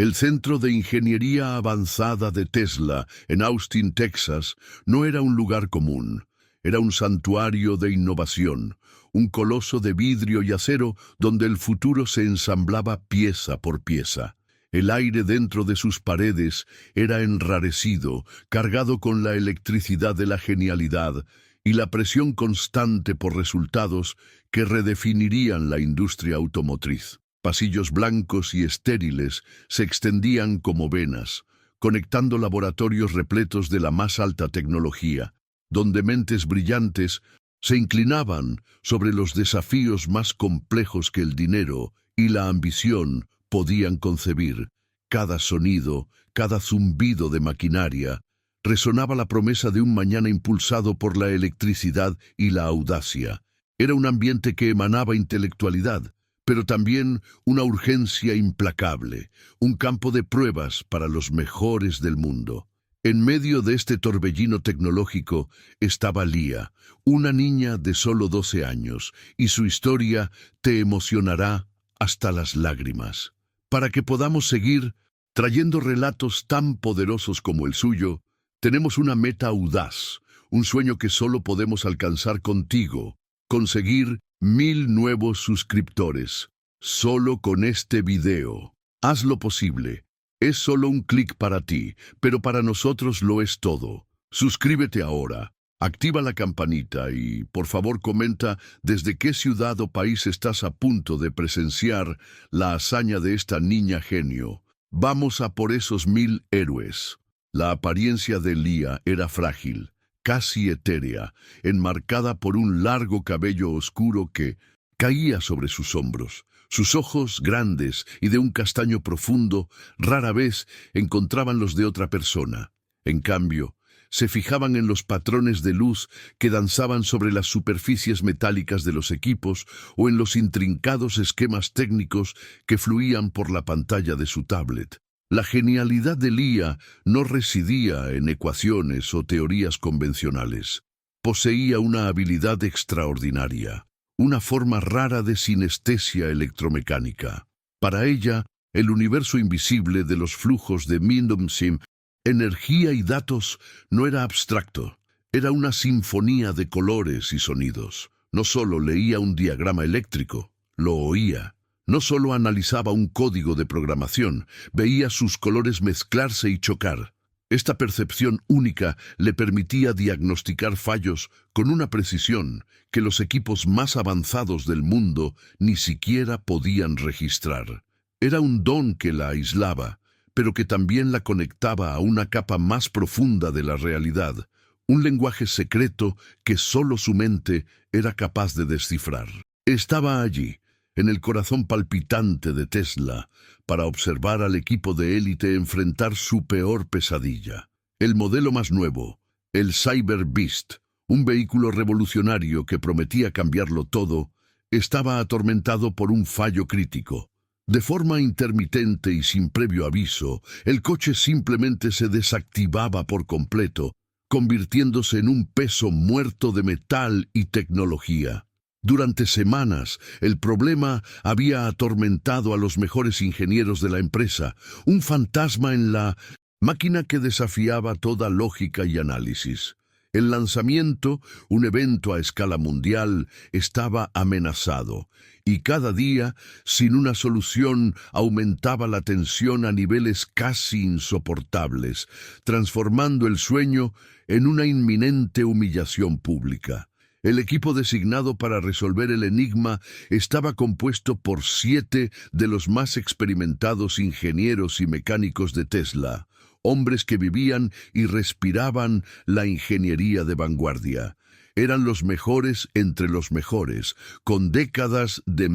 El Centro de Ingeniería Avanzada de Tesla, en Austin, Texas, no era un lugar común. Era un santuario de innovación, un coloso de vidrio y acero donde el futuro se ensamblaba pieza por pieza. El aire dentro de sus paredes era enrarecido, cargado con la electricidad de la genialidad y la presión constante por resultados que redefinirían la industria automotriz. Pasillos blancos y estériles se extendían como venas, conectando laboratorios repletos de la más alta tecnología, donde mentes brillantes se inclinaban sobre los desafíos más complejos que el dinero y la ambición podían concebir. Cada sonido, cada zumbido de maquinaria, resonaba la promesa de un mañana impulsado por la electricidad y la audacia. Era un ambiente que emanaba intelectualidad, pero también una urgencia implacable, un campo de pruebas para los mejores del mundo. En medio de este torbellino tecnológico estaba Leah, una niña de solo 12 años, y su historia te emocionará hasta las lágrimas. Para que podamos seguir trayendo relatos tan poderosos como el suyo, tenemos una meta audaz, un sueño que solo podemos alcanzar contigo: conseguir 1000 nuevos suscriptores. Solo con este video. Hazlo posible. Es solo un clic para ti, pero para nosotros lo es todo. Suscríbete ahora, activa la campanita y, por favor, comenta desde qué ciudad o país estás a punto de presenciar la hazaña de esta niña genio. Vamos a por esos 1000 héroes. La apariencia de Leah era frágil, casi etérea, enmarcada por un largo cabello oscuro que caía sobre sus hombros. Sus ojos, grandes y de un castaño profundo, rara vez encontraban los de otra persona. En cambio, se fijaban en los patrones de luz que danzaban sobre las superficies metálicas de los equipos o en los intrincados esquemas técnicos que fluían por la pantalla de su tablet. La genialidad de Leah no residía en ecuaciones o teorías convencionales. Poseía una habilidad extraordinaria, una forma rara de sinestesia electromecánica. Para ella, el universo invisible de los flujos de Mindomsim, energía y datos, no era abstracto, era una sinfonía de colores y sonidos. No solo leía un diagrama eléctrico, lo oía. No solo analizaba un código de programación, veía sus colores mezclarse y chocar. Esta percepción única le permitía diagnosticar fallos con una precisión que los equipos más avanzados del mundo ni siquiera podían registrar. Era un don que la aislaba, pero que también la conectaba a una capa más profunda de la realidad, un lenguaje secreto que solo su mente era capaz de descifrar. Estaba allí, en el corazón palpitante de Tesla, para observar al equipo de élite enfrentar su peor pesadilla. El modelo más nuevo, el Cyber Beast, un vehículo revolucionario que prometía cambiarlo todo, estaba atormentado por un fallo crítico. De forma intermitente y sin previo aviso, el coche simplemente se desactivaba por completo, convirtiéndose en un peso muerto de metal y tecnología. Durante semanas, el problema había atormentado a los mejores ingenieros de la empresa, un fantasma en la máquina que desafiaba toda lógica y análisis. El lanzamiento, un evento a escala mundial, estaba amenazado, y cada día, sin una solución, aumentaba la tensión a niveles casi insoportables, transformando el sueño en una inminente humillación pública. El equipo designado para resolver el enigma estaba compuesto por 7 de los más experimentados ingenieros y mecánicos de Tesla, hombres que vivían y respiraban la ingeniería de vanguardia. Eran los mejores entre los mejores, con décadas de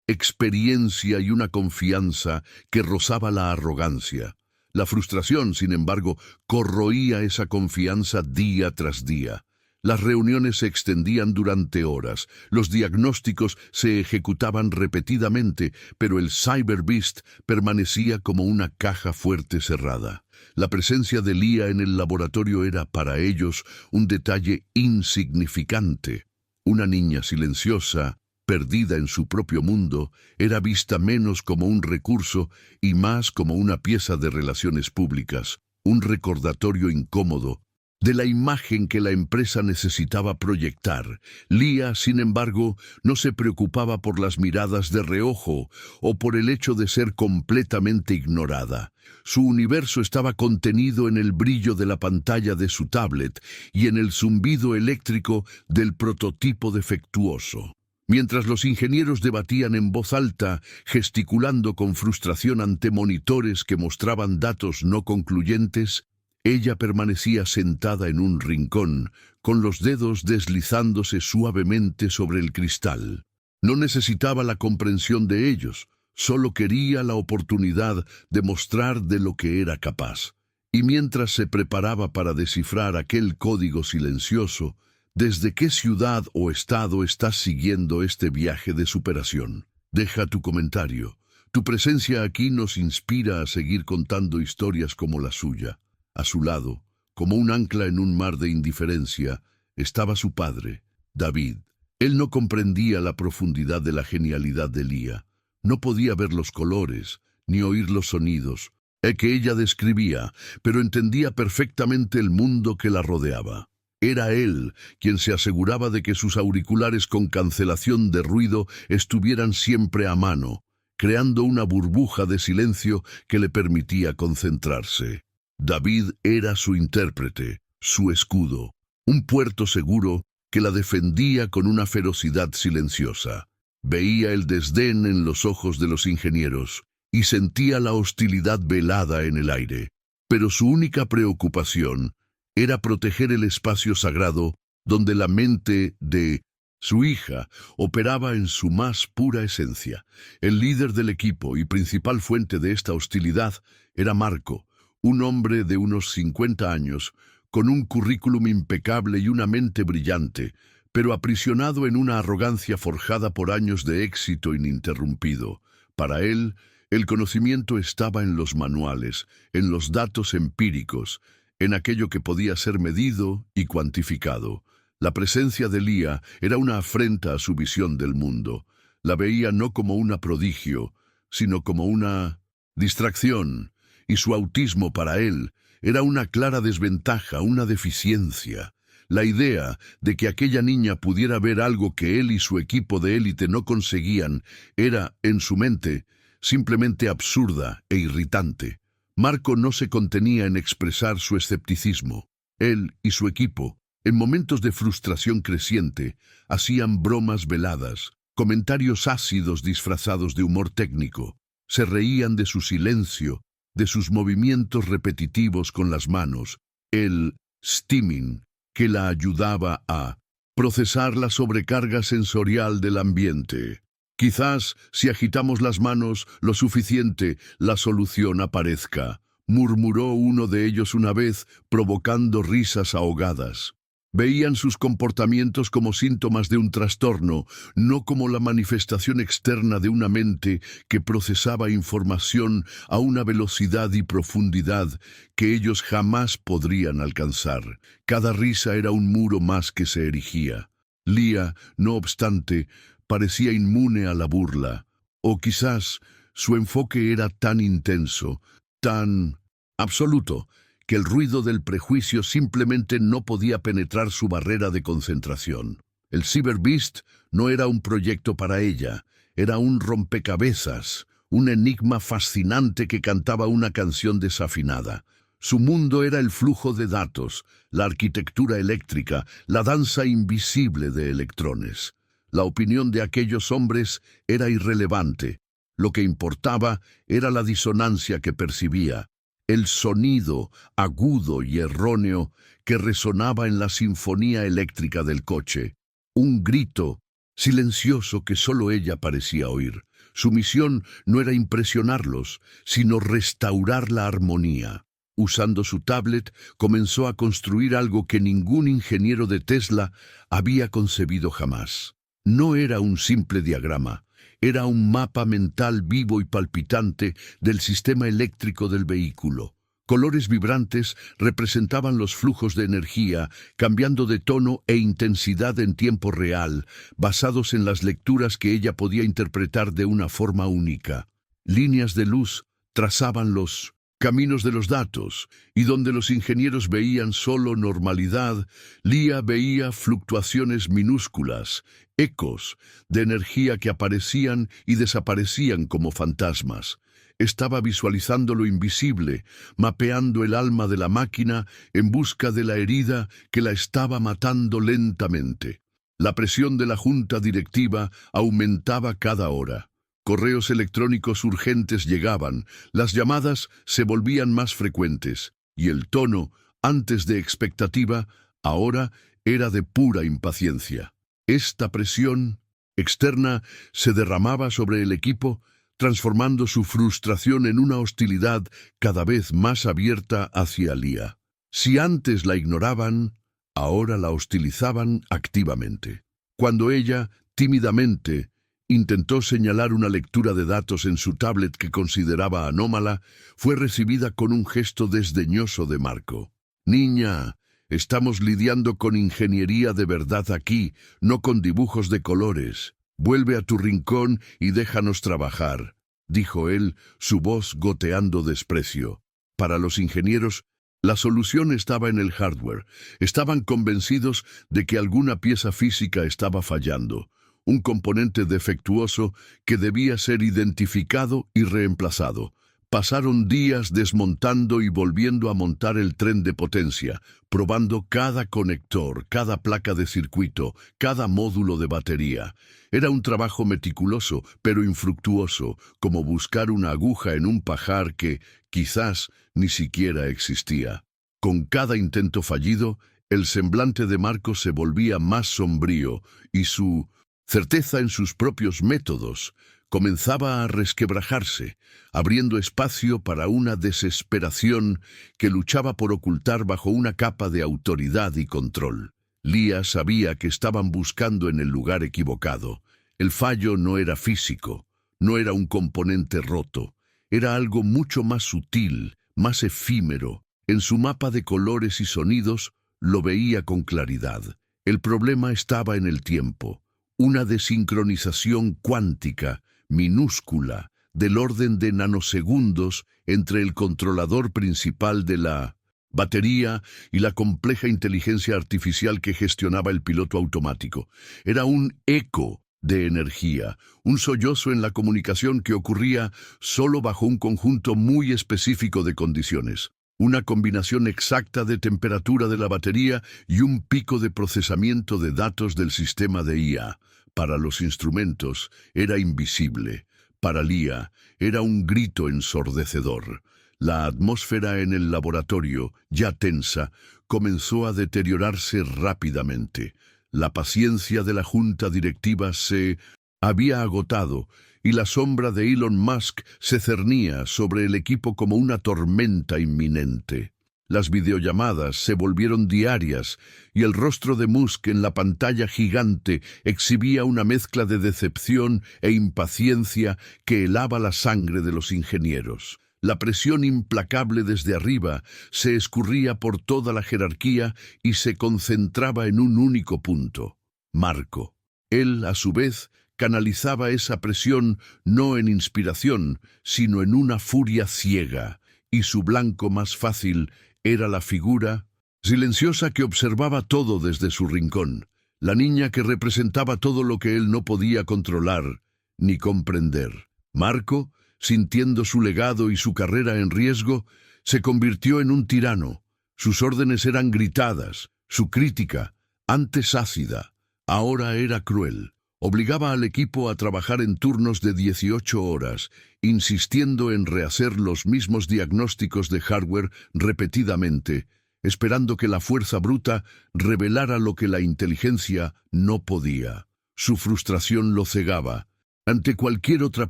experiencia y una confianza que rozaba la arrogancia. La frustración, sin embargo, corroía esa confianza día tras día. Las reuniones se extendían durante horas, los diagnósticos se ejecutaban repetidamente, pero el Cyber Beast permanecía como una caja fuerte cerrada. La presencia de Leah en el laboratorio era para ellos un detalle insignificante. Una niña silenciosa, perdida en su propio mundo, era vista menos como un recurso y más como una pieza de relaciones públicas, un recordatorio incómodo de la imagen que la empresa necesitaba proyectar. Lía, sin embargo, no se preocupaba por las miradas de reojo o por el hecho de ser completamente ignorada. Su universo estaba contenido en el brillo de la pantalla de su tablet y en el zumbido eléctrico del prototipo defectuoso. Mientras los ingenieros debatían en voz alta, gesticulando con frustración ante monitores que mostraban datos no concluyentes, ella permanecía sentada en un rincón, con los dedos deslizándose suavemente sobre el cristal. No necesitaba la comprensión de ellos, solo quería la oportunidad de mostrar de lo que era capaz. Y mientras se preparaba para descifrar aquel código silencioso, ¿desde qué ciudad o estado estás siguiendo este viaje de superación? Deja tu comentario. Tu presencia aquí nos inspira a seguir contando historias como la suya. A su lado, como un ancla en un mar de indiferencia, estaba su padre, David. Él no comprendía la profundidad de la genialidad de Lía. No podía ver los colores, ni oír los sonidos que ella describía, pero entendía perfectamente el mundo que la rodeaba. Era él quien se aseguraba de que sus auriculares con cancelación de ruido estuvieran siempre a mano, creando una burbuja de silencio que le permitía concentrarse. David era su intérprete, su escudo, un puerto seguro que la defendía con una ferocidad silenciosa. Veía el desdén en los ojos de los ingenieros y sentía la hostilidad velada en el aire, pero su única preocupación era proteger el espacio sagrado donde la mente de su hija operaba en su más pura esencia. El líder del equipo y principal fuente de esta hostilidad era Marco, un hombre de unos 50 años, con un currículum impecable y una mente brillante, pero aprisionado en una arrogancia forjada por años de éxito ininterrumpido. Para él, el conocimiento estaba en los manuales, en los datos empíricos, en aquello que podía ser medido y cuantificado. La presencia de Lía era una afrenta a su visión del mundo. La veía no como una prodigio, sino como una distracción, y su autismo para él era una clara desventaja, una deficiencia. La idea de que aquella niña pudiera ver algo que él y su equipo de élite no conseguían era, en su mente, simplemente absurda e irritante. Marco no se contenía en expresar su escepticismo. Él y su equipo, en momentos de frustración creciente, hacían bromas veladas, comentarios ácidos disfrazados de humor técnico. Se reían de su silencio, de sus movimientos repetitivos con las manos, el steaming que la ayudaba a procesar la sobrecarga sensorial del ambiente. Quizás, si agitamos las manos lo suficiente, la solución aparezca, murmuró uno de ellos una vez, provocando risas ahogadas. Veían sus comportamientos como síntomas de un trastorno, no como la manifestación externa de una mente que procesaba información a una velocidad y profundidad que ellos jamás podrían alcanzar. Cada risa era un muro más que se erigía. Lía, no obstante, parecía inmune a la burla, o quizás su enfoque era tan intenso, tan absoluto, que el ruido del prejuicio simplemente no podía penetrar su barrera de concentración. El Cyber Beast no era un proyecto para ella, era un rompecabezas, un enigma fascinante que cantaba una canción desafinada. Su mundo era el flujo de datos, la arquitectura eléctrica, la danza invisible de electrones. La opinión de aquellos hombres era irrelevante. Lo que importaba era la disonancia que percibía, el sonido agudo y erróneo que resonaba en la sinfonía eléctrica del coche. Un grito silencioso que solo ella parecía oír. Su misión no era impresionarlos, sino restaurar la armonía. Usando su tablet, comenzó a construir algo que ningún ingeniero de Tesla había concebido jamás. No era un simple diagrama, era un mapa mental vivo y palpitante del sistema eléctrico del vehículo. Colores vibrantes representaban los flujos de energía, cambiando de tono e intensidad en tiempo real, basados en las lecturas que ella podía interpretar de una forma única. Líneas de luz trazaban los caminos de los datos, y donde los ingenieros veían solo normalidad, Lia veía fluctuaciones minúsculas, ecos de energía que aparecían y desaparecían como fantasmas. Estaba visualizando lo invisible, mapeando el alma de la máquina en busca de la herida que la estaba matando lentamente. La presión de la junta directiva aumentaba cada hora. Correos electrónicos urgentes llegaban, las llamadas se volvían más frecuentes, y el tono, antes de expectativa, ahora era de pura impaciencia. Esta presión externa se derramaba sobre el equipo, transformando su frustración en una hostilidad cada vez más abierta hacia Lia. Si antes la ignoraban, ahora la hostilizaban activamente. Cuando ella, tímidamente, intentó señalar una lectura de datos en su tablet que consideraba anómala, fue recibida con un gesto desdeñoso de Marco. «Niña, estamos lidiando con ingeniería de verdad aquí, no con dibujos de colores. Vuelve a tu rincón y déjanos trabajar», dijo él, su voz goteando desprecio. Para los ingenieros, la solución estaba en el hardware. Estaban convencidos de que alguna pieza física estaba fallando, un componente defectuoso que debía ser identificado y reemplazado. Pasaron días desmontando y volviendo a montar el tren de potencia, probando cada conector, cada placa de circuito, cada módulo de batería. Era un trabajo meticuloso, pero infructuoso, como buscar una aguja en un pajar que, quizás, ni siquiera existía. Con cada intento fallido, el semblante de Marco se volvía más sombrío y su certeza en sus propios métodos comenzaba a resquebrajarse, abriendo espacio para una desesperación que luchaba por ocultar bajo una capa de autoridad y control. Lia sabía que estaban buscando en el lugar equivocado. El fallo no era físico, no era un componente roto, era algo mucho más sutil, más efímero. En su mapa de colores y sonidos lo veía con claridad. El problema estaba en el tiempo, una desincronización cuántica, minúscula, del orden de nanosegundos entre el controlador principal de la batería y la compleja inteligencia artificial que gestionaba el piloto automático. Era un eco de energía, un sollozo en la comunicación que ocurría solo bajo un conjunto muy específico de condiciones. Una combinación exacta de temperatura de la batería y un pico de procesamiento de datos del sistema de IA. Para los instrumentos era invisible. Para Lia era un grito ensordecedor. La atmósfera en el laboratorio, ya tensa, comenzó a deteriorarse rápidamente. La paciencia de la junta directiva se había agotado y la sombra de Elon Musk se cernía sobre el equipo como una tormenta inminente. Las videollamadas se volvieron diarias y el rostro de Musk en la pantalla gigante exhibía una mezcla de decepción e impaciencia que helaba la sangre de los ingenieros. La presión implacable desde arriba se escurría por toda la jerarquía y se concentraba en un único punto: Marco. Él, a su vez, canalizaba esa presión no en inspiración, sino en una furia ciega, y su blanco más fácil era la figura silenciosa que observaba todo desde su rincón, la niña que representaba todo lo que él no podía controlar ni comprender. Marco, sintiendo su legado y su carrera en riesgo, se convirtió en un tirano. Sus órdenes eran gritadas, su crítica, antes ácida, ahora era cruel. Obligaba al equipo a trabajar en turnos de 18 horas, insistiendo en rehacer los mismos diagnósticos de hardware repetidamente, esperando que la fuerza bruta revelara lo que la inteligencia no podía. Su frustración lo cegaba ante cualquier otra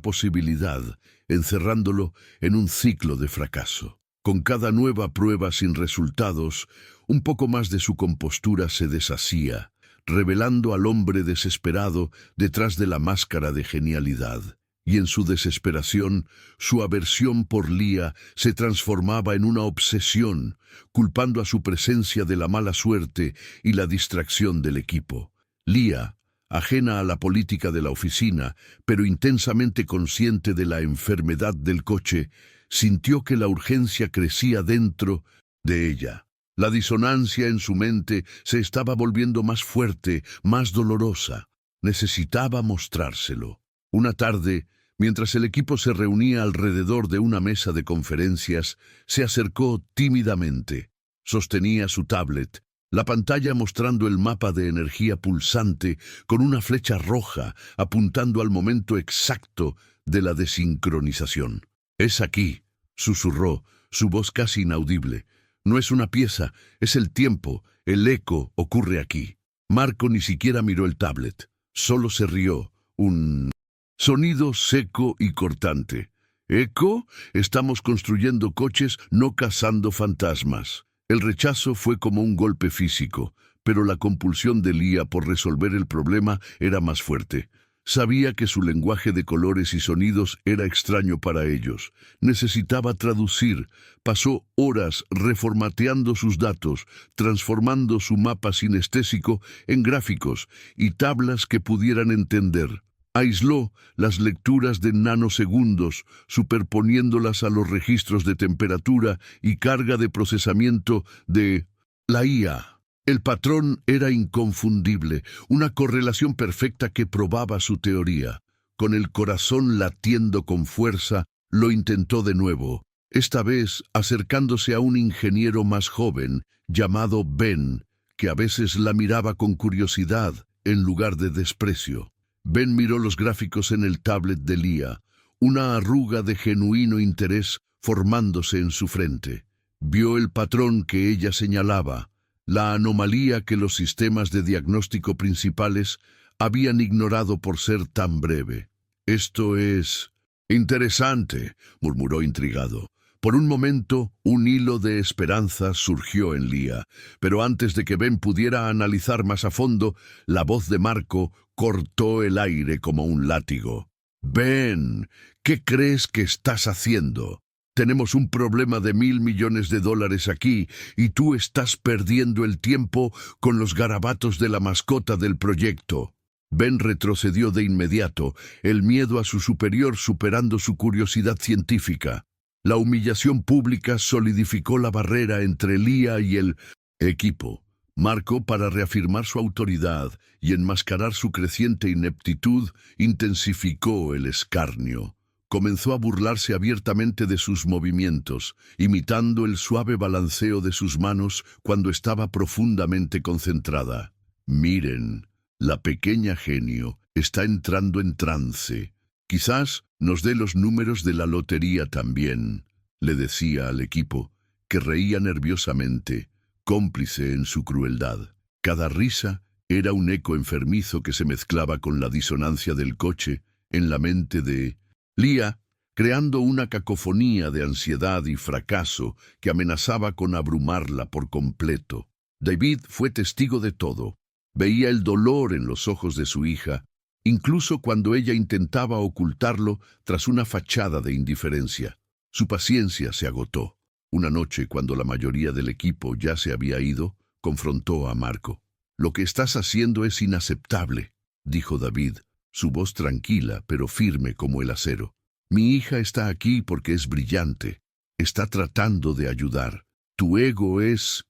posibilidad, encerrándolo en un ciclo de fracaso. Con cada nueva prueba sin resultados, un poco más de su compostura se deshacía, revelando al hombre desesperado detrás de la máscara de genialidad. y en su desesperación, su aversión por Lía se transformaba en una obsesión, culpando a su presencia de la mala suerte y la distracción del equipo. Lía, ajena a la política de la oficina, pero intensamente consciente de la enfermedad del coche, sintió que la urgencia crecía dentro de ella. La disonancia en su mente se estaba volviendo más fuerte, más dolorosa. Necesitaba mostrárselo. Una tarde, mientras el equipo se reunía alrededor de una mesa de conferencias, se acercó tímidamente. Sostenía su tablet, la pantalla mostrando el mapa de energía pulsante con una flecha roja apuntando al momento exacto de la desincronización. «Es aquí», susurró, su voz casi inaudible. «No es una pieza, es el tiempo, el eco ocurre aquí». Marco ni siquiera miró el tablet, solo se rió, un sonido seco y cortante. «¿Eco? Estamos construyendo coches, no cazando fantasmas». El rechazo fue como un golpe físico, pero la compulsión de Lía por resolver el problema era más fuerte. Sabía que su lenguaje de colores y sonidos era extraño para ellos. Necesitaba traducir. Pasó horas reformateando sus datos, transformando su mapa sinestésico en gráficos y tablas que pudieran entender. Aisló las lecturas de nanosegundos, superponiéndolas a los registros de temperatura y carga de procesamiento de la IA. El patrón era inconfundible, una correlación perfecta que probaba su teoría. Con el corazón latiendo con fuerza, lo intentó de nuevo, esta vez acercándose a un ingeniero más joven, llamado Ben, que a veces la miraba con curiosidad en lugar de desprecio. Ben miró los gráficos en el tablet de Lía, una arruga de genuino interés formándose en su frente. Vio el patrón que ella señalaba, la anomalía que los sistemas de diagnóstico principales habían ignorado por ser tan breve. «Esto es interesante», murmuró intrigado. Por un momento, un hilo de esperanza surgió en Lía, pero antes de que Ben pudiera analizar más a fondo, la voz de Marco cortó el aire como un látigo. «Ben, ¿qué crees que estás haciendo? Tenemos un problema de $1.000 millones aquí y tú estás perdiendo el tiempo con los garabatos de la mascota del proyecto». Ben retrocedió de inmediato, el miedo a su superior superando su curiosidad científica. La humillación pública solidificó la barrera entre Lía y el equipo. Marco, para reafirmar su autoridad y enmascarar su creciente ineptitud, intensificó el escarnio. Comenzó a burlarse abiertamente de sus movimientos, imitando el suave balanceo de sus manos cuando estaba profundamente concentrada. «Miren, la pequeña genio está entrando en trance. Quizás nos dé los números de la lotería también», le decía al equipo, que reía nerviosamente, cómplice en su crueldad. Cada risa era un eco enfermizo que se mezclaba con la disonancia del coche en la mente de Lía, creando una cacofonía de ansiedad y fracaso que amenazaba con abrumarla por completo. David fue testigo de todo. Veía el dolor en los ojos de su hija, incluso cuando ella intentaba ocultarlo tras una fachada de indiferencia. Su paciencia se agotó. Una noche, cuando la mayoría del equipo ya se había ido, confrontó a Marco. «Lo que estás haciendo es inaceptable», dijo David, su voz tranquila pero firme como el acero. «Mi hija está aquí porque es brillante. Está tratando de ayudar. Tu ego es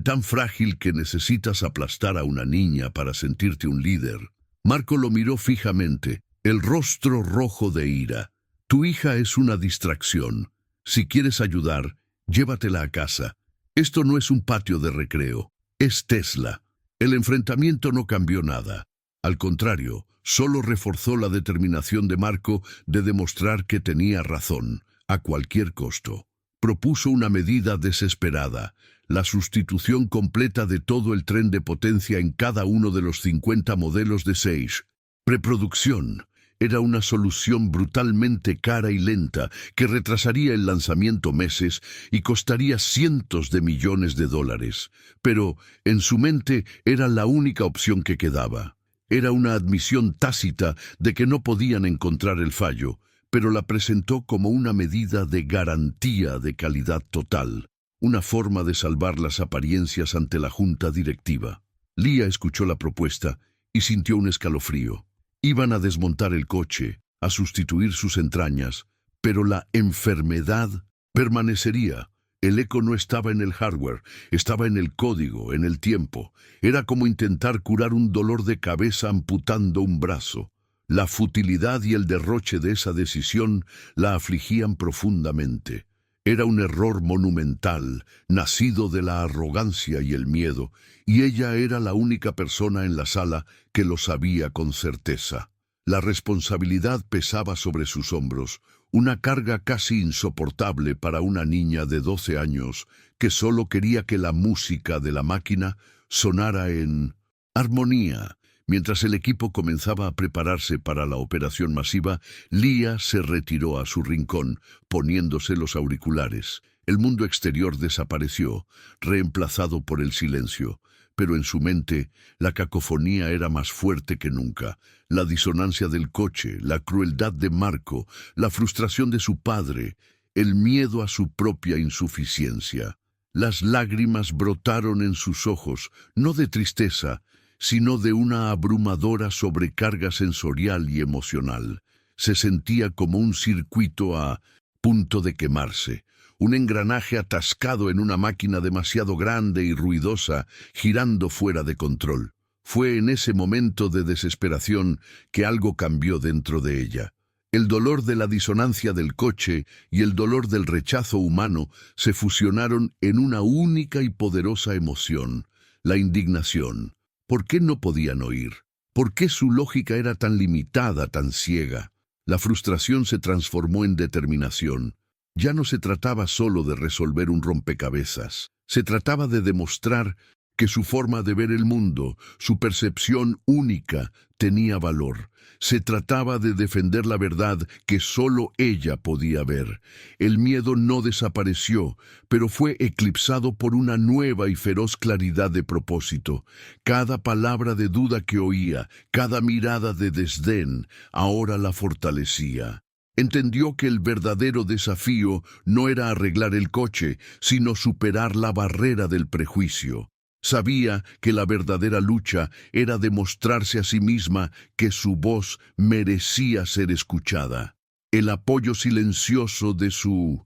tan frágil que necesitas aplastar a una niña para sentirte un líder». Marco lo miró fijamente, el rostro rojo de ira. «Tu hija es una distracción. Si quieres ayudar, llévatela a casa. Esto no es un patio de recreo, es Tesla». El enfrentamiento no cambió nada. Al contrario, solo reforzó la determinación de Marco de demostrar que tenía razón, a cualquier costo. Propuso una medida desesperada, la sustitución completa de todo el tren de potencia en cada uno de los 50 modelos de 6. Preproducción. Era una solución brutalmente cara y lenta que retrasaría el lanzamiento meses y costaría cientos de millones de dólares. Pero en su mente era la única opción que quedaba. Era una admisión tácita de que no podían encontrar el fallo, pero la presentó como una medida de garantía de calidad total, una forma de salvar las apariencias ante la junta directiva. Leah escuchó la propuesta y sintió un escalofrío. Iban a desmontar el coche, a sustituir sus entrañas, pero la enfermedad permanecería. El eco no estaba en el hardware, estaba en el código, en el tiempo. Era como intentar curar un dolor de cabeza amputando un brazo. La futilidad y el derroche de esa decisión la afligían profundamente. Era un error monumental, nacido de la arrogancia y el miedo, y ella era la única persona en la sala que lo sabía con certeza. La responsabilidad pesaba sobre sus hombros, una carga casi insoportable para una niña de 12 años que solo quería que la música de la máquina sonara en armonía. Mientras el equipo comenzaba a prepararse para la operación masiva, Leah se retiró a su rincón, poniéndose los auriculares. El mundo exterior desapareció, reemplazado por el silencio. Pero en su mente, la cacofonía era más fuerte que nunca. La disonancia del coche, la crueldad de Marco, la frustración de su padre, el miedo a su propia insuficiencia. Las lágrimas brotaron en sus ojos, no de tristeza, sino de una abrumadora sobrecarga sensorial y emocional. Se sentía como un circuito a punto de quemarse, un engranaje atascado en una máquina demasiado grande y ruidosa, girando fuera de control. Fue en ese momento de desesperación que algo cambió dentro de ella. El dolor de la disonancia del coche y el dolor del rechazo humano se fusionaron en una única y poderosa emoción, la indignación. ¿Por qué no podían oír? ¿Por qué su lógica era tan limitada, tan ciega? La frustración se transformó en determinación. Ya no se trataba solo de resolver un rompecabezas. Se trataba de demostrar que su forma de ver el mundo, su percepción única, tenía valor. Se trataba de defender la verdad que solo ella podía ver. El miedo no desapareció, pero fue eclipsado por una nueva y feroz claridad de propósito. Cada palabra de duda que oía, cada mirada de desdén, ahora la fortalecía. Entendió que el verdadero desafío no era arreglar el coche, sino superar la barrera del prejuicio. Sabía que la verdadera lucha era demostrarse a sí misma que su voz merecía ser escuchada. El apoyo silencioso de su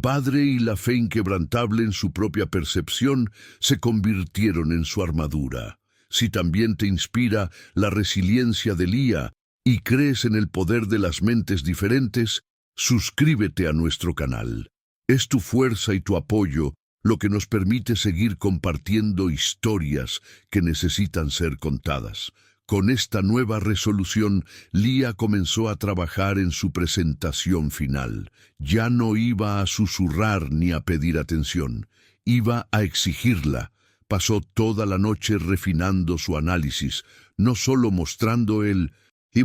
padre y la fe inquebrantable en su propia percepción se convirtieron en su armadura. Si también te inspira la resiliencia de Leah y crees en el poder de las mentes diferentes, suscríbete a nuestro canal. Es tu fuerza y tu apoyo lo que nos permite seguir compartiendo historias que necesitan ser contadas. Con esta nueva resolución, Leah comenzó a trabajar en su presentación final. Ya no iba a susurrar ni a pedir atención, iba a exigirla. Pasó toda la noche refinando su análisis, no solo mostrando el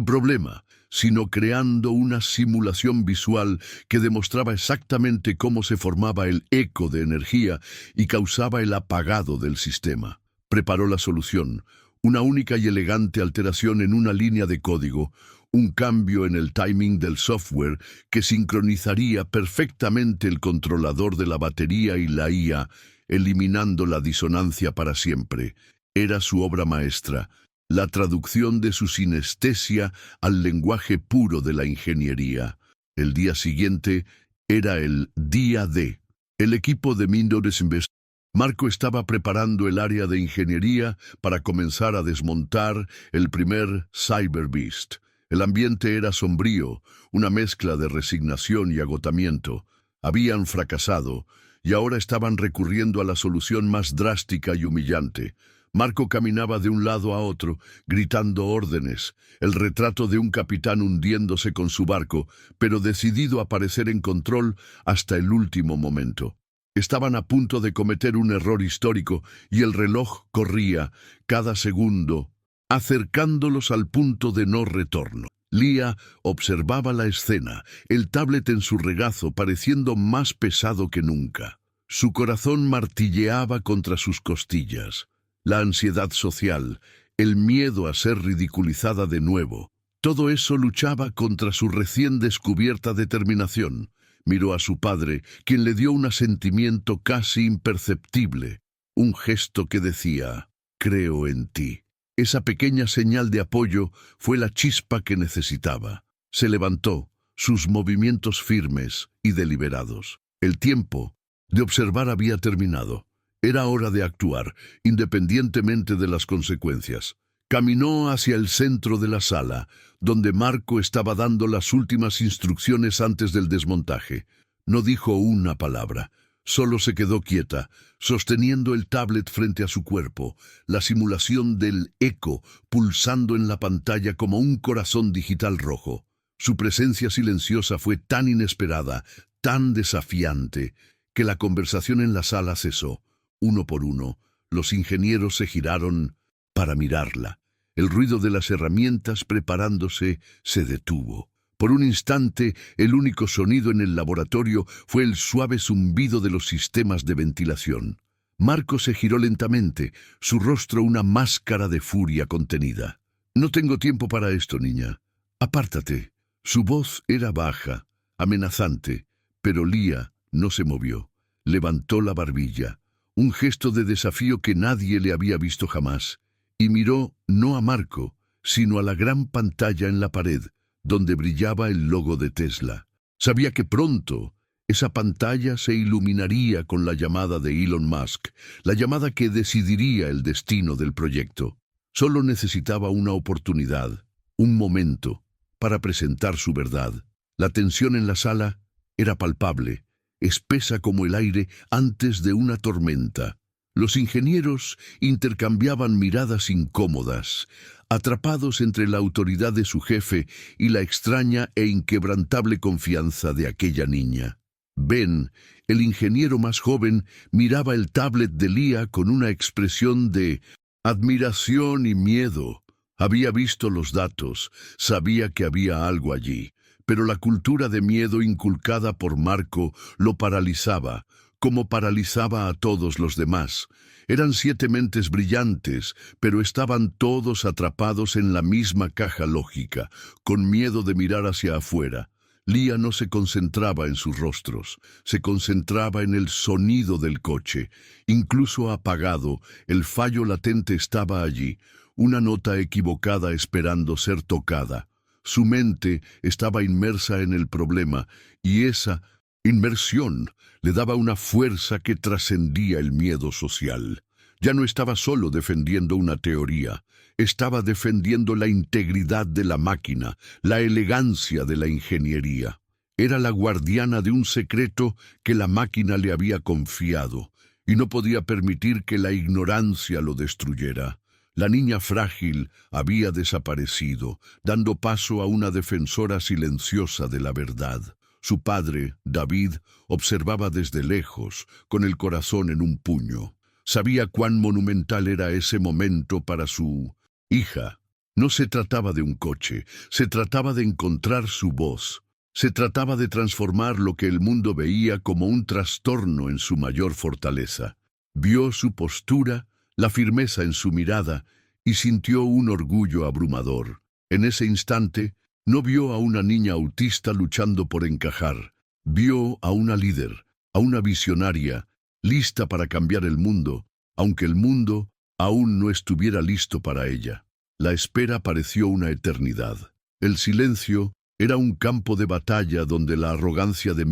problema, sino creando una simulación visual que demostraba exactamente cómo se formaba el eco de energía y causaba el apagado del sistema. Preparó la solución, una única y elegante alteración en una línea de código, un cambio en el timing del software que sincronizaría perfectamente el controlador de la batería y la IA, eliminando la disonancia para siempre. Era su obra maestra, la traducción de su sinestesia al lenguaje puro de la ingeniería. El día siguiente era el día D. El equipo de Windows Invest. Marco estaba preparando el área de ingeniería para comenzar a desmontar el primer Cyber Beast. El ambiente era sombrío, una mezcla de resignación y agotamiento. Habían fracasado y ahora estaban recurriendo a la solución más drástica y humillante. Marco caminaba de un lado a otro, gritando órdenes, el retrato de un capitán hundiéndose con su barco, pero decidido a parecer en control hasta el último momento. Estaban a punto de cometer un error histórico y el reloj corría, cada segundo, acercándolos al punto de no retorno. Leah observaba la escena, el tablet en su regazo pareciendo más pesado que nunca. Su corazón martilleaba contra sus costillas. La ansiedad social, el miedo a ser ridiculizada de nuevo. Todo eso luchaba contra su recién descubierta determinación. Miró a su padre, quien le dio un asentimiento casi imperceptible, un gesto que decía, «Creo en ti». Esa pequeña señal de apoyo fue la chispa que necesitaba. Se levantó, sus movimientos firmes y deliberados. El tiempo de observar había terminado. Era hora de actuar, independientemente de las consecuencias. Caminó hacia el centro de la sala, donde Marco estaba dando las últimas instrucciones antes del desmontaje. No dijo una palabra, solo se quedó quieta, sosteniendo el tablet frente a su cuerpo, la simulación del eco pulsando en la pantalla como un corazón digital rojo. Su presencia silenciosa fue tan inesperada, tan desafiante, que la conversación en la sala cesó. Uno por uno, los ingenieros se giraron para mirarla. El ruido de las herramientas preparándose se detuvo. Por un instante, el único sonido en el laboratorio fue el suave zumbido de los sistemas de ventilación. Marco se giró lentamente, su rostro una máscara de furia contenida. «No tengo tiempo para esto, niña. Apártate». Su voz era baja, amenazante, pero Lía no se movió. Levantó la barbilla, un gesto de desafío que nadie le había visto jamás, y miró no a Marco, sino a la gran pantalla en la pared, donde brillaba el logo de Tesla. Sabía que pronto esa pantalla se iluminaría con la llamada de Elon Musk, la llamada que decidiría el destino del proyecto. Solo necesitaba una oportunidad, un momento, para presentar su verdad. La tensión en la sala era palpable, espesa como el aire antes de una tormenta. Los ingenieros intercambiaban miradas incómodas, atrapados entre la autoridad de su jefe y la extraña e inquebrantable confianza de aquella niña. Ben, el ingeniero más joven, miraba el tablet de Lía con una expresión de admiración y miedo. Había visto los datos, sabía que había algo allí, pero la cultura de miedo inculcada por Marco lo paralizaba, como paralizaba a todos los demás. Eran 7 mentes brillantes, pero estaban todos atrapados en la misma caja lógica, con miedo de mirar hacia afuera. Lía no se concentraba en sus rostros, se concentraba en el sonido del coche. Incluso apagado, el fallo latente estaba allí, una nota equivocada esperando ser tocada. Su mente estaba inmersa en el problema, y esa inmersión le daba una fuerza que trascendía el miedo social. Ya no estaba solo defendiendo una teoría, estaba defendiendo la integridad de la máquina, la elegancia de la ingeniería. Era la guardiana de un secreto que la máquina le había confiado, y no podía permitir que la ignorancia lo destruyera. La niña frágil había desaparecido, dando paso a una defensora silenciosa de la verdad. Su padre, David, observaba desde lejos, con el corazón en un puño. Sabía cuán monumental era ese momento para su hija. No se trataba de un coche, se trataba de encontrar su voz. Se trataba de transformar lo que el mundo veía como un trastorno en su mayor fortaleza. Vio su postura, la firmeza en su mirada, y sintió un orgullo abrumador. En ese instante, no vio a una niña autista luchando por encajar. Vio a una líder, a una visionaria, lista para cambiar el mundo, aunque el mundo aún no estuviera listo para ella. La espera pareció una eternidad. El silencio era un campo de batalla donde la arrogancia de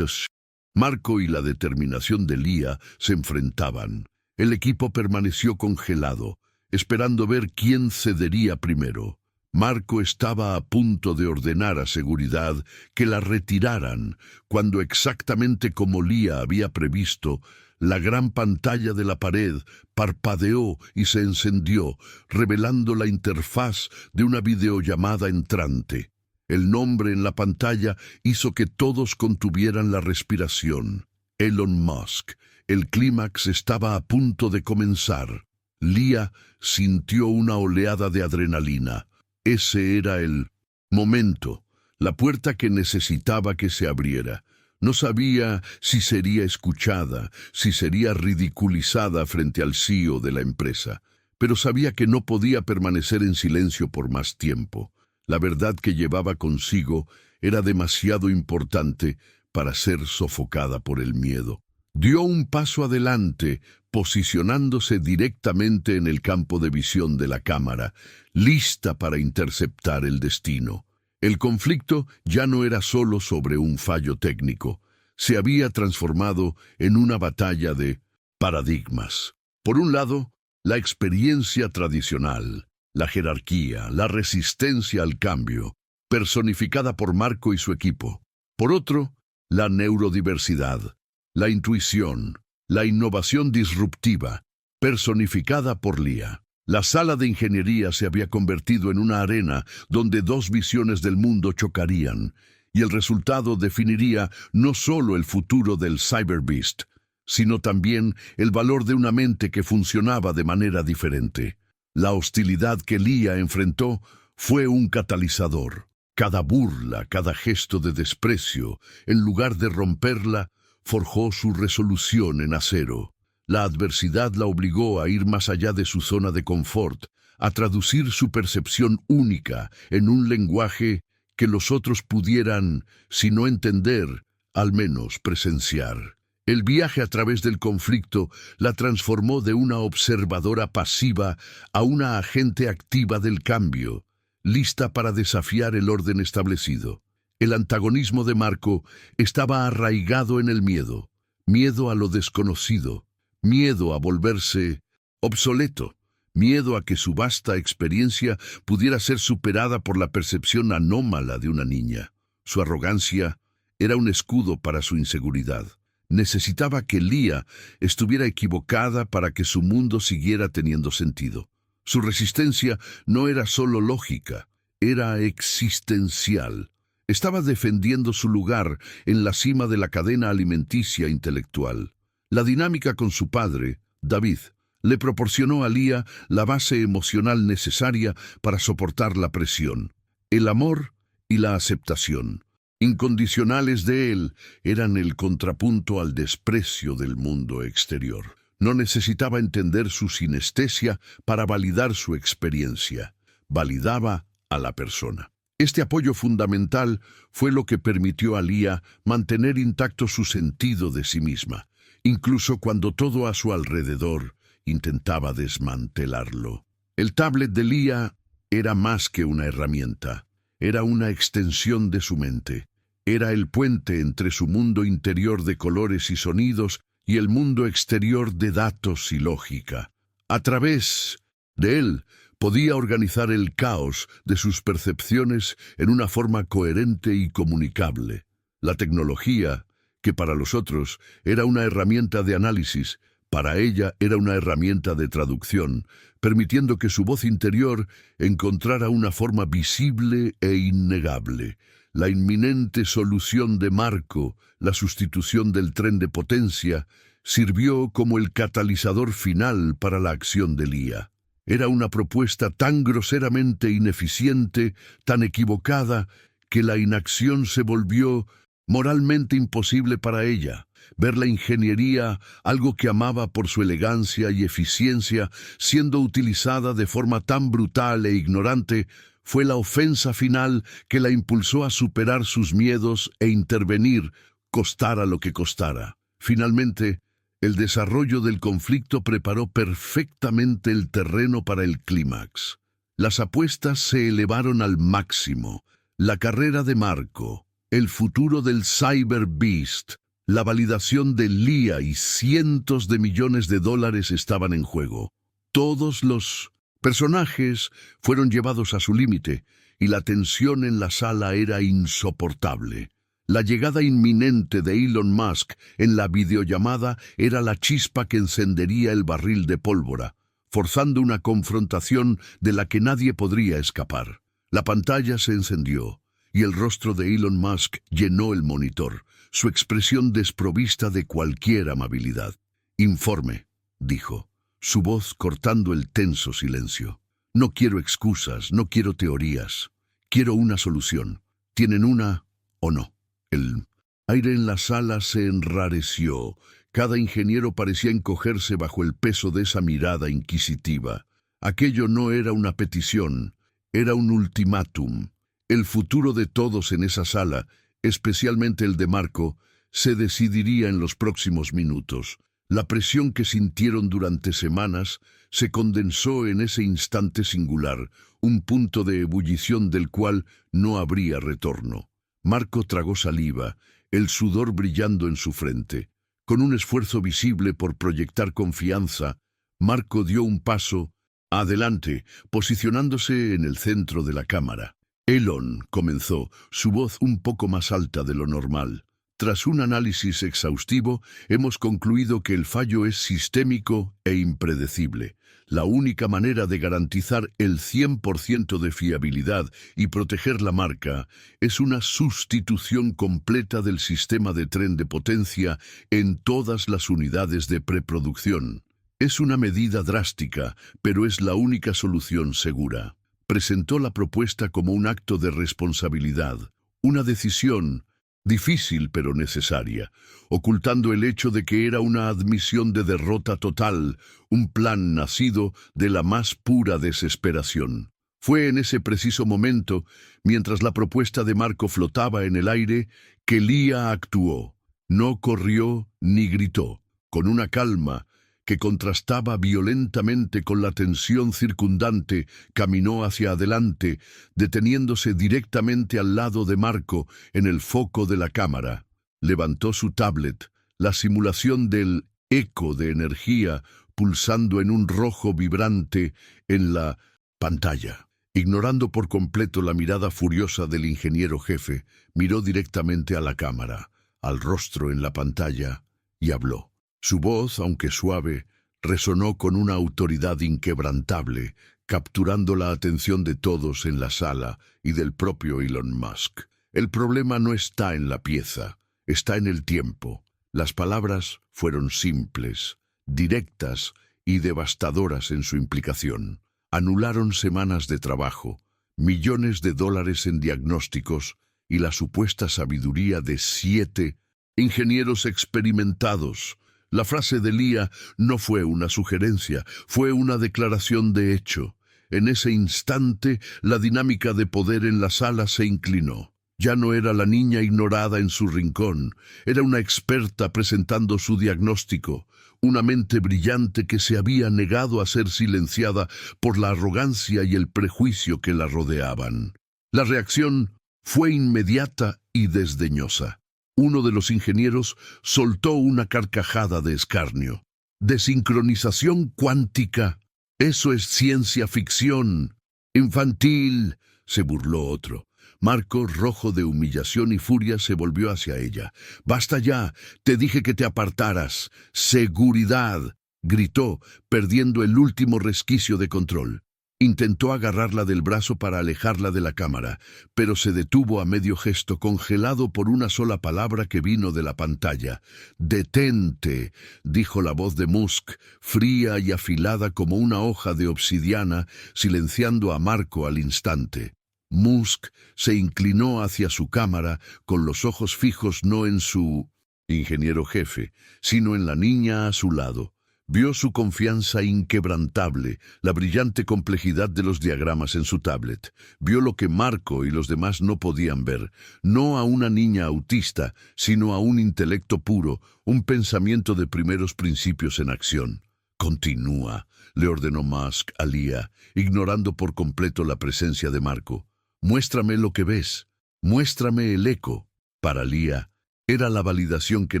Marco y la determinación de Lía se enfrentaban. El equipo permaneció congelado, esperando ver quién cedería primero. Marco estaba a punto de ordenar a seguridad que la retiraran, cuando exactamente como Lía había previsto, la gran pantalla de la pared parpadeó y se encendió, revelando la interfaz de una videollamada entrante. El nombre en la pantalla hizo que todos contuvieran la respiración. Elon Musk. El clímax estaba a punto de comenzar. Lía sintió una oleada de adrenalina. Ese era el momento, la puerta que necesitaba que se abriera. No sabía si sería escuchada, si sería ridiculizada frente al CEO de la empresa, pero sabía que no podía permanecer en silencio por más tiempo. La verdad que llevaba consigo era demasiado importante para ser sofocada por el miedo. Dio un paso adelante, posicionándose directamente en el campo de visión de la cámara, lista para interceptar el destino. El conflicto ya no era solo sobre un fallo técnico, se había transformado en una batalla de paradigmas. Por un lado, la experiencia tradicional, la jerarquía, la resistencia al cambio, personificada por Marco y su equipo. Por otro, la neurodiversidad, la intuición, la innovación disruptiva, personificada por Lía. La sala de ingeniería se había convertido en una arena donde dos visiones del mundo chocarían, y el resultado definiría no solo el futuro del Cyber Beast, sino también el valor de una mente que funcionaba de manera diferente. La hostilidad que Lía enfrentó fue un catalizador. Cada burla, cada gesto de desprecio, en lugar de romperla, forjó su resolución en acero. La adversidad la obligó a ir más allá de su zona de confort, a traducir su percepción única en un lenguaje que los otros pudieran, si no entender, al menos presenciar. El viaje a través del conflicto la transformó de una observadora pasiva a una agente activa del cambio, lista para desafiar el orden establecido. El antagonismo de Marco estaba arraigado en el miedo, miedo a lo desconocido, miedo a volverse obsoleto, miedo a que su vasta experiencia pudiera ser superada por la percepción anómala de una niña. Su arrogancia era un escudo para su inseguridad. Necesitaba que Lía estuviera equivocada para que su mundo siguiera teniendo sentido. Su resistencia no era solo lógica, era existencial. Estaba defendiendo su lugar en la cima de la cadena alimenticia intelectual. La dinámica con su padre, David, le proporcionó a Lía la base emocional necesaria para soportar la presión. El amor y la aceptación incondicionales de él eran el contrapunto al desprecio del mundo exterior. No necesitaba entender su sinestesia para validar su experiencia. Validaba a la persona. Este apoyo fundamental fue lo que permitió a Lía mantener intacto su sentido de sí misma, incluso cuando todo a su alrededor intentaba desmantelarlo. El tablet de Lía era más que una herramienta, era una extensión de su mente. Era el puente entre su mundo interior de colores y sonidos y el mundo exterior de datos y lógica. A través de él podía organizar el caos de sus percepciones en una forma coherente y comunicable. La tecnología, que para los otros era una herramienta de análisis, para ella era una herramienta de traducción, permitiendo que su voz interior encontrara una forma visible e innegable. La inminente solución de Marco, la sustitución del tren de potencia, sirvió como el catalizador final para la acción de Lía. Era una propuesta tan groseramente ineficiente, tan equivocada, que la inacción se volvió moralmente imposible para ella. Ver la ingeniería, algo que amaba por su elegancia y eficiencia, siendo utilizada de forma tan brutal e ignorante, fue la ofensa final que la impulsó a superar sus miedos e intervenir, costara lo que costara. Finalmente, el desarrollo del conflicto preparó perfectamente el terreno para el clímax. Las apuestas se elevaron al máximo. La carrera de Marco, el futuro del Cyber Beast, la validación de Lía y cientos de millones de dólares estaban en juego. Todos los personajes fueron llevados a su límite y la tensión en la sala era insoportable. La llegada inminente de Elon Musk en la videollamada era la chispa que encendería el barril de pólvora, forzando una confrontación de la que nadie podría escapar. La pantalla se encendió y el rostro de Elon Musk llenó el monitor, su expresión desprovista de cualquier amabilidad. «Informe», dijo, su voz cortando el tenso silencio. «No quiero excusas, no quiero teorías. Quiero una solución. ¿Tienen una o no?» El aire en la sala se enrareció. Cada ingeniero parecía encogerse bajo el peso de esa mirada inquisitiva. Aquello no era una petición, era un ultimátum. El futuro de todos en esa sala, especialmente el de Marco, se decidiría en los próximos minutos. La presión que sintieron durante semanas se condensó en ese instante singular, un punto de ebullición del cual no habría retorno. Marco tragó saliva, el sudor brillando en su frente. Con un esfuerzo visible por proyectar confianza, Marco dio un paso adelante, posicionándose en el centro de la cámara. Elon comenzó, su voz un poco más alta de lo normal. Tras un análisis exhaustivo, hemos concluido que el fallo es sistémico e impredecible. La única manera de garantizar el 100% de fiabilidad y proteger la marca es una sustitución completa del sistema de tren de potencia en todas las unidades de preproducción. Es una medida drástica, pero es la única solución segura. Presentó la propuesta como un acto de responsabilidad, una decisión difícil pero necesaria, ocultando el hecho de que era una admisión de derrota total, un plan nacido de la más pura desesperación. Fue en ese preciso momento, mientras la propuesta de Marco flotaba en el aire, que Lía actuó. No corrió ni gritó, con una calma que contrastaba violentamente con la tensión circundante, caminó hacia adelante, deteniéndose directamente al lado de Marco, en el foco de la cámara. Levantó su tablet, la simulación del eco de energía pulsando en un rojo vibrante en la pantalla. Ignorando por completo la mirada furiosa del ingeniero jefe, miró directamente a la cámara, al rostro en la pantalla, y habló. Su voz, aunque suave, resonó con una autoridad inquebrantable, capturando la atención de todos en la sala y del propio Elon Musk. El problema no está en la pieza, está en el tiempo. Las palabras fueron simples, directas y devastadoras en su implicación. Anularon semanas de trabajo, millones de dólares en diagnósticos y la supuesta sabiduría de 7 ingenieros experimentados. La frase de Lía no fue una sugerencia, fue una declaración de hecho. En ese instante, la dinámica de poder en la sala se inclinó. Ya no era la niña ignorada en su rincón, era una experta presentando su diagnóstico, una mente brillante que se había negado a ser silenciada por la arrogancia y el prejuicio que la rodeaban. La reacción fue inmediata y desdeñosa. Uno de los ingenieros soltó una carcajada de escarnio. «Desincronización cuántica. Eso es ciencia ficción. Infantil», se burló otro. Marco, rojo de humillación y furia, se volvió hacia ella. «Basta ya, te dije que te apartaras. Seguridad», gritó, perdiendo el último resquicio de control. Intentó agarrarla del brazo para alejarla de la cámara, pero se detuvo a medio gesto, congelado por una sola palabra que vino de la pantalla. «Detente», dijo la voz de Musk, fría y afilada como una hoja de obsidiana, silenciando a Marco al instante. Musk se inclinó hacia su cámara, con los ojos fijos no en su ingeniero jefe, sino en la niña a su lado. Vio su confianza inquebrantable, la brillante complejidad de los diagramas en su tablet. Vio lo que Marco y los demás no podían ver, no a una niña autista, sino a un intelecto puro, un pensamiento de primeros principios en acción. «Continúa», le ordenó Musk a Lía, ignorando por completo la presencia de Marco. «Muéstrame lo que ves, muéstrame el eco». Para Lía, era la validación que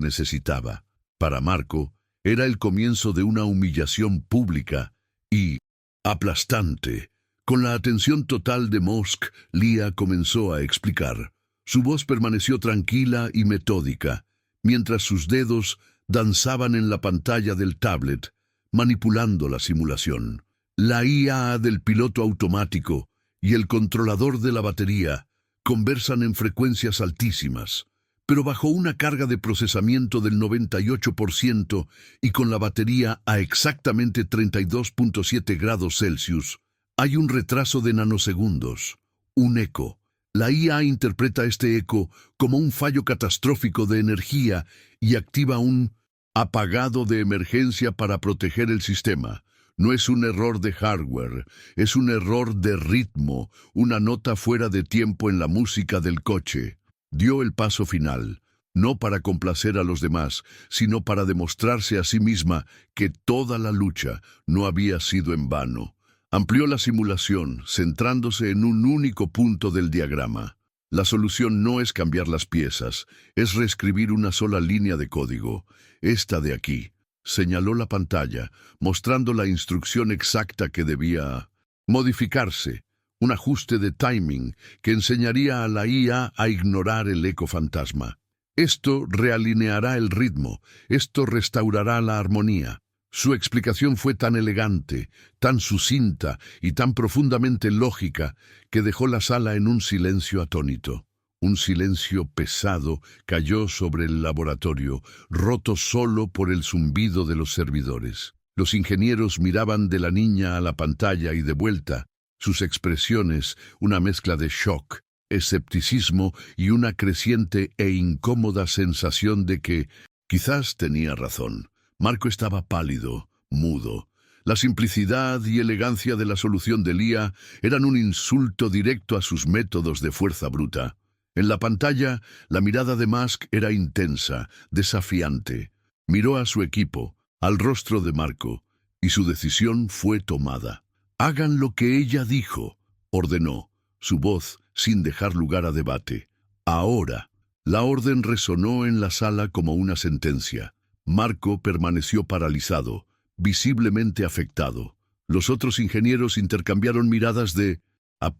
necesitaba. Para Marco, era el comienzo de una humillación pública y aplastante. Con la atención total de Musk, Lía comenzó a explicar. Su voz permaneció tranquila y metódica, mientras sus dedos danzaban en la pantalla del tablet, manipulando la simulación. La IA del piloto automático y el controlador de la batería conversan en frecuencias altísimas, pero bajo una carga de procesamiento del 98% y con la batería a exactamente 32.7 grados Celsius, hay un retraso de nanosegundos, un eco. La IA interpreta este eco como un fallo catastrófico de energía y activa un apagado de emergencia para proteger el sistema. No es un error de hardware, es un error de ritmo, una nota fuera de tiempo en la música del coche. Dio el paso final, no para complacer a los demás, sino para demostrarse a sí misma que toda la lucha no había sido en vano. Amplió la simulación, centrándose en un único punto del diagrama. La solución no es cambiar las piezas, es reescribir una sola línea de código. Esta de aquí. Señaló la pantalla, mostrando la instrucción exacta que debía modificarse, un ajuste de timing que enseñaría a la IA a ignorar el eco fantasma. Esto realineará el ritmo, esto restaurará la armonía. Su explicación fue tan elegante, tan sucinta y tan profundamente lógica que dejó la sala en un silencio atónito. Un silencio pesado cayó sobre el laboratorio, roto solo por el zumbido de los servidores. Los ingenieros miraban de la niña a la pantalla y de vuelta, sus expresiones una mezcla de shock, escepticismo y una creciente e incómoda sensación de que quizás tenía razón. Marco estaba pálido, mudo. La simplicidad y elegancia de la solución de Lia eran un insulto directo a sus métodos de fuerza bruta. En la pantalla, la mirada de Musk era intensa, desafiante. Miró a su equipo, al rostro de Marco, y su decisión fue tomada. «Hagan lo que ella dijo», ordenó, su voz sin dejar lugar a debate. «Ahora». La orden resonó en la sala como una sentencia. Marco permaneció paralizado, visiblemente afectado. Los otros ingenieros intercambiaron miradas de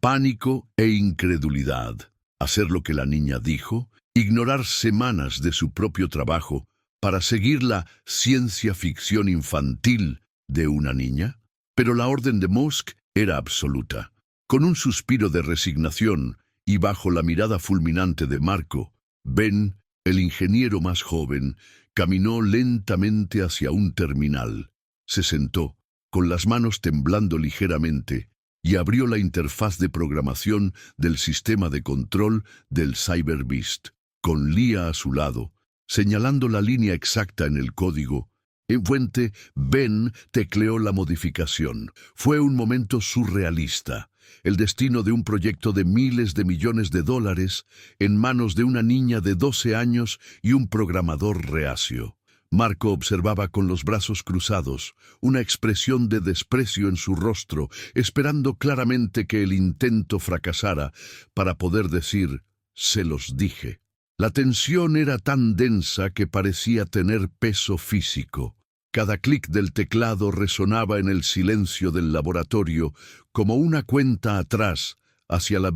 pánico e incredulidad. Hacer lo que la niña dijo, ignorar semanas de su propio trabajo para seguir la ciencia ficción infantil de una niña. Pero la orden de Musk era absoluta. Con un suspiro de resignación y bajo la mirada fulminante de Marco, Ben, el ingeniero más joven, caminó lentamente hacia un terminal. Se sentó, con las manos temblando ligeramente, y abrió la interfaz de programación del sistema de control del Cyber Beast, con Lia a su lado, señalando la línea exacta en el código. En fuente, Ben tecleó la modificación. Fue un momento surrealista. El destino de un proyecto de miles de millones de dólares en manos de una niña de 12 años y un programador reacio. Marco observaba con los brazos cruzados, una expresión de desprecio en su rostro, esperando claramente que el intento fracasara para poder decir, «Se los dije». La tensión era tan densa que parecía tener peso físico. Cada clic del teclado resonaba en el silencio del laboratorio como una cuenta atrás hacia la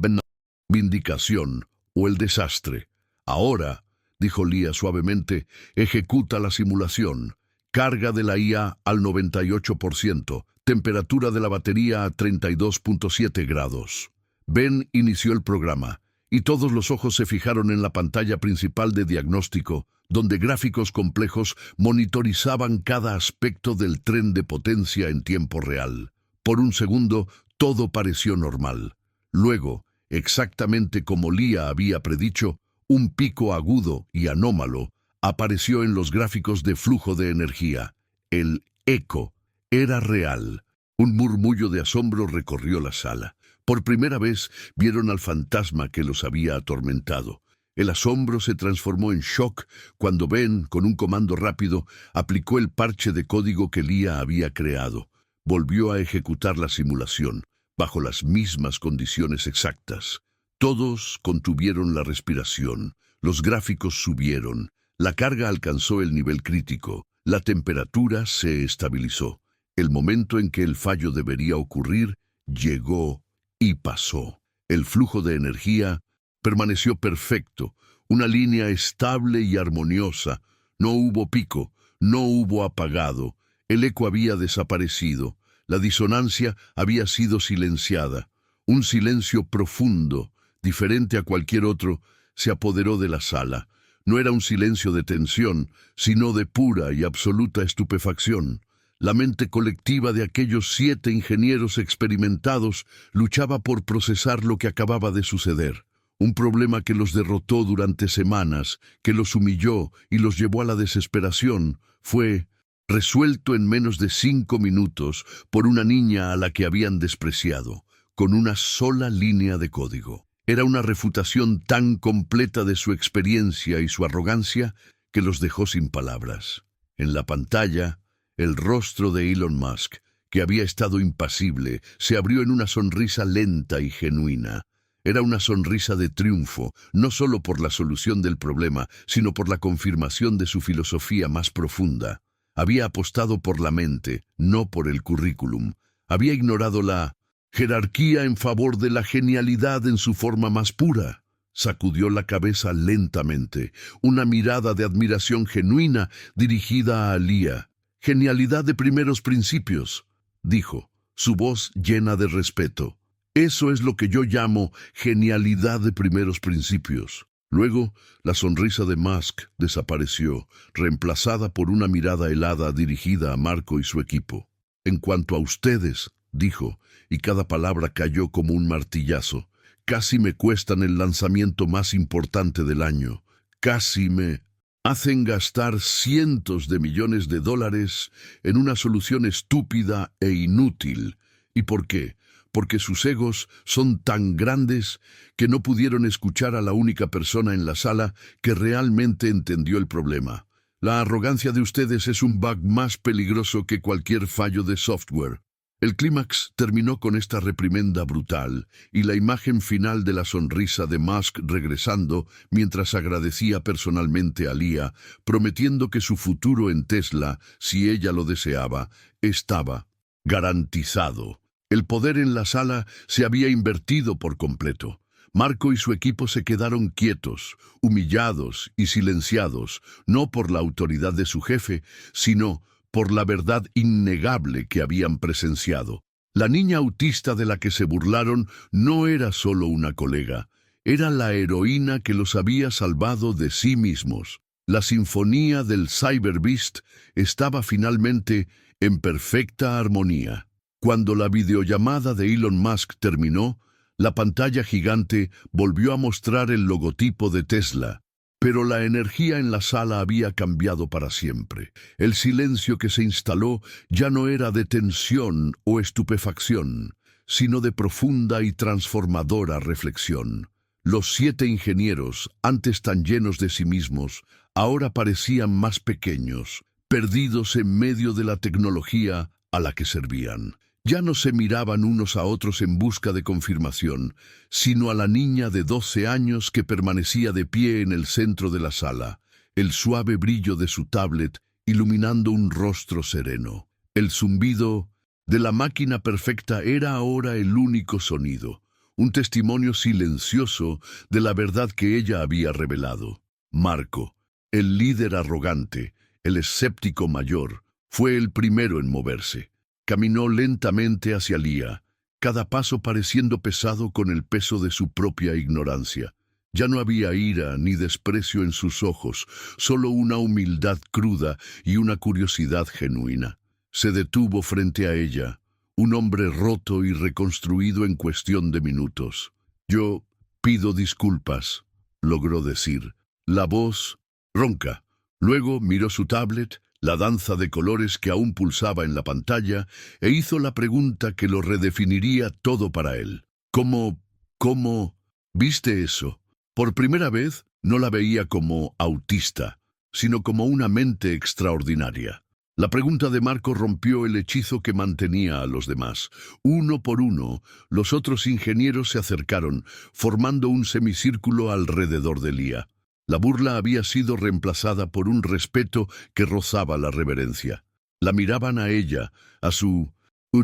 vindicación o el desastre. «Ahora», dijo Lia suavemente, «ejecuta la simulación. Carga de la IA al 98%, temperatura de la batería a 32.7 grados». Ben inició el programa, y todos los ojos se fijaron en la pantalla principal de diagnóstico, donde gráficos complejos monitorizaban cada aspecto del tren de potencia en tiempo real. Por un segundo, todo pareció normal. Luego, exactamente como Lia había predicho, un pico agudo y anómalo apareció en los gráficos de flujo de energía. El eco era real. Un murmullo de asombro recorrió la sala. Por primera vez vieron al fantasma que los había atormentado. El asombro se transformó en shock cuando Ben, con un comando rápido, aplicó el parche de código que Lia había creado. Volvió a ejecutar la simulación, bajo las mismas condiciones exactas. Todos contuvieron la respiración, los gráficos subieron, la carga alcanzó el nivel crítico, la temperatura se estabilizó. El momento en que el fallo debería ocurrir llegó y pasó. El flujo de energía permaneció perfecto, una línea estable y armoniosa. No hubo pico, no hubo apagado, el eco había desaparecido, la disonancia había sido silenciada. Un silencio profundo, diferente a cualquier otro, se apoderó de la sala. No era un silencio de tensión, sino de pura y absoluta estupefacción. La mente colectiva de aquellos 7 ingenieros experimentados luchaba por procesar lo que acababa de suceder. Un problema que los derrotó durante semanas, que los humilló y los llevó a la desesperación, fue resuelto en menos de 5 minutos por una niña a la que habían despreciado, con una sola línea de código. Era una refutación tan completa de su experiencia y su arrogancia que los dejó sin palabras. En la pantalla, el rostro de Elon Musk, que había estado impasible, se abrió en una sonrisa lenta y genuina. Era una sonrisa de triunfo, no solo por la solución del problema, sino por la confirmación de su filosofía más profunda. Había apostado por la mente, no por el currículum. Había ignorado la jerarquía en favor de la genialidad en su forma más pura. Sacudió la cabeza lentamente, una mirada de admiración genuina dirigida a Alia. «Genialidad de primeros principios», dijo, su voz llena de respeto. «Eso es lo que yo llamo genialidad de primeros principios». Luego, la sonrisa de Musk desapareció, reemplazada por una mirada helada dirigida a Marco y su equipo. «En cuanto a ustedes», dijo, y cada palabra cayó como un martillazo, «casi me cuestan el lanzamiento más importante del año. Casi me hacen gastar cientos de millones de dólares en una solución estúpida e inútil. ¿Y por qué? Porque sus egos son tan grandes que no pudieron escuchar a la única persona en la sala que realmente entendió el problema. La arrogancia de ustedes es un bug más peligroso que cualquier fallo de software». El clímax terminó con esta reprimenda brutal y la imagen final de la sonrisa de Musk regresando mientras agradecía personalmente a Alia, prometiendo que su futuro en Tesla, si ella lo deseaba, estaba garantizado. El poder en la sala se había invertido por completo. Marco y su equipo se quedaron quietos, humillados y silenciados, no por la autoridad de su jefe, sino por la verdad innegable que habían presenciado. La niña autista de la que se burlaron no era solo una colega, era la heroína que los había salvado de sí mismos. La sinfonía del Cyber Beast estaba finalmente en perfecta armonía. Cuando la videollamada de Elon Musk terminó, la pantalla gigante volvió a mostrar el logotipo de Tesla. Pero la energía en la sala había cambiado para siempre. El silencio que se instaló ya no era de tensión o estupefacción, sino de profunda y transformadora reflexión. Los 7 ingenieros, antes tan llenos de sí mismos, ahora parecían más pequeños, perdidos en medio de la tecnología a la que servían. Ya no se miraban unos a otros en busca de confirmación, sino a la niña de 12 años que permanecía de pie en el centro de la sala, el suave brillo de su tablet iluminando un rostro sereno. El zumbido de la máquina perfecta era ahora el único sonido, un testimonio silencioso de la verdad que ella había revelado. Marco, el líder arrogante, el escéptico mayor, fue el primero en moverse. Caminó lentamente hacia Alia, cada paso pareciendo pesado con el peso de su propia ignorancia. Ya no había ira ni desprecio en sus ojos, solo una humildad cruda y una curiosidad genuina. Se detuvo frente a ella, un hombre roto y reconstruido en cuestión de minutos. «Yo pido disculpas», logró decir, la voz ronca. Luego miró su tablet, la danza de colores que aún pulsaba en la pantalla, e hizo la pregunta que lo redefiniría todo para él. ¿Cómo viste eso? Por primera vez no la veía como autista, sino como una mente extraordinaria. La pregunta de Marco rompió el hechizo que mantenía a los demás. Uno por uno, los otros ingenieros se acercaron, formando un semicírculo alrededor de Alia. La burla había sido reemplazada por un respeto que rozaba la reverencia. La miraban a ella, a su